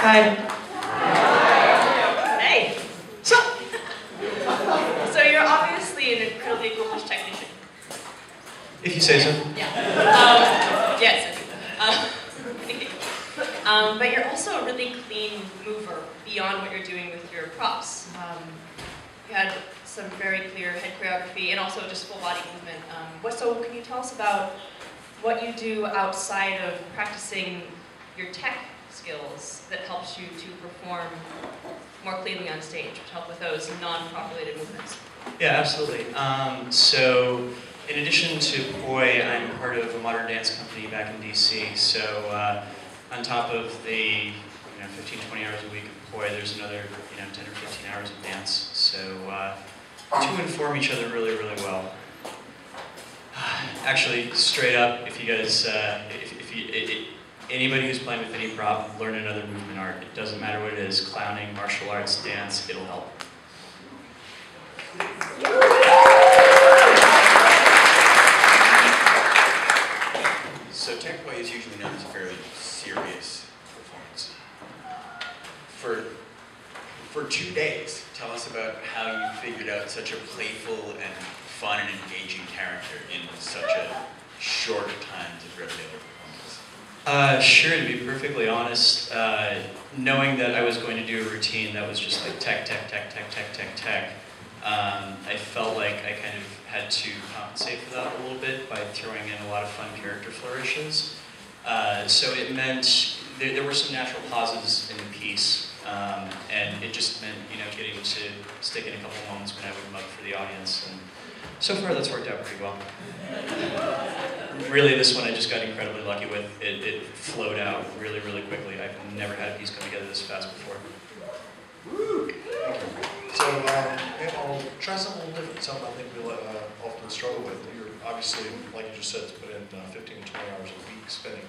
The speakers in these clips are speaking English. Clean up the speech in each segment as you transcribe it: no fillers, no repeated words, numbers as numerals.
Hi. Hey. So you're obviously an incredibly accomplished technician. If you say so. Yeah. Yes. But you're also a really clean mover beyond what you're doing with your props. You had some very clear head choreography and also just full body movement. So can you tell us about what you do outside of practicing your tech skills that helps you to perform more cleanly on stage, to help with those non-prop-related movements? Yeah, absolutely. So in addition to Poi, I'm part of a modern dance company back in DC. So on top of the 15, 20 hours a week of Poi, there's another 10 or 15 hours of dance. So to inform each other really, really well. Actually, straight up, if you guys, anybody who's playing with any prop, learn another movement art. It doesn't matter what it is, clowning, martial arts, dance, it'll help. So tech play is usually known as a fairly serious performance. For 2 days, tell us about how you figured out such a playful and fun and engaging character in such a short time to throw together performance. Sure, to be perfectly honest, knowing that I was going to do a routine that was just like tech, I felt like I kind of had to compensate for that a little bit by throwing in a lot of fun character flourishes. So it meant there were some natural pauses in the piece, and it just meant getting to stick in a couple moments when I would mug for the audience. And so far, that's worked out pretty well. Really, this one I just got incredibly lucky with. It flowed out really, really quickly. I've never had a piece come together this fast before. Woo! So I'll try something a little different, something I think we often struggle with. You're obviously, like you just said, to put in 15 to 20 hours a week spending,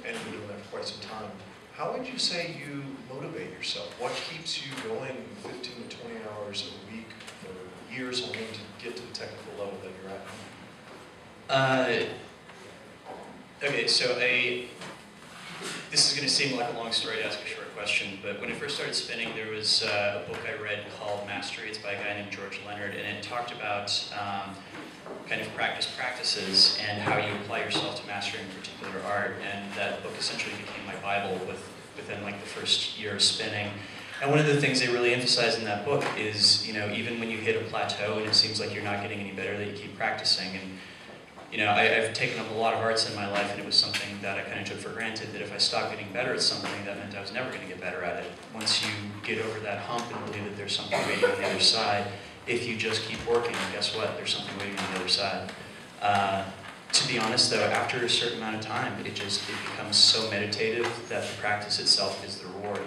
and you've been doing that for quite some time. How would you say you motivate yourself? What keeps you going 15 to 20 hours a week for years on end to get to the technical level that you're at? Okay, so this is going to seem like a long story to ask a short question, but when I first started spinning, there was a book I read called Mastery. It's by a guy named George Leonard, and it talked about kind of practices and how you apply yourself to mastering a particular art, and that book essentially became my Bible within like the first year of spinning. And one of the things they really emphasize in that book is, even when you hit a plateau and it seems like you're not getting any better, that you keep practicing. And I've taken up a lot of arts in my life, and it was something that I kind of took for granted, that if I stopped getting better at something, that meant I was never going to get better at it. Once you get over that hump and believe that there's something waiting on the other side, if you just keep working, guess what? There's something waiting on the other side. To be honest, though, after a certain amount of time, it becomes so meditative that the practice itself is the reward.